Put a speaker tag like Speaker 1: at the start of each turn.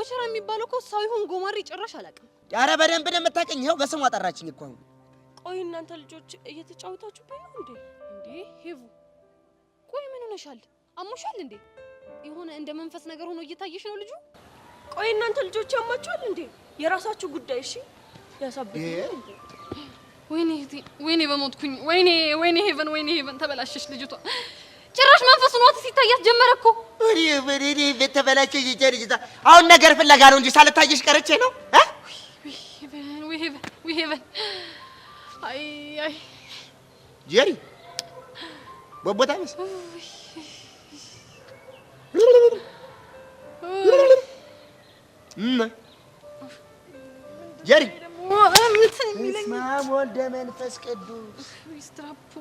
Speaker 1: ዋሸራ የሚባለው እኮ ሰው ይሁን ጎማሪ ጭራሽ አላውቅም።
Speaker 2: ኧረ በደንብ ነው የምታውቀኝ። ይኸው በስሟ ጠራችኝ እኮ አሁን።
Speaker 3: ቆይ እናንተ ልጆች እየተጫወታችሁብኝ ነው እንዴ?
Speaker 1: ሄቡ ቆይ ምን ሆነሻል? አሞሻል እንዴ? የሆነ እንደ መንፈስ ነገር ሆኖ እየታየሽ ነው ልጁ?
Speaker 3: ቆይ እናንተ ልጆች ያማችኋል እንዴ? የራሳችሁ ጉዳይ እሺ። ያሳብኝ
Speaker 1: ወይኔ በሞትኩኝ። ወይኔ ሄቨን ተበላሸሽ ልጅቷ። ጭራሽ መንፈስ ሆኖት ሲታያት ጀመረ እኮ።
Speaker 2: ወሬ በተበላሸሽ ልጅቷ አሁን ነገር ፍለጋ ነው እንጂ ሳልታየሽ ቀረቼ ነው።
Speaker 1: ሄቨን አይ
Speaker 2: ጄሪ ቦቦታስ ጄሪ እስማ ወልደ መንፈስ ቅዱስ
Speaker 1: ስትራፖ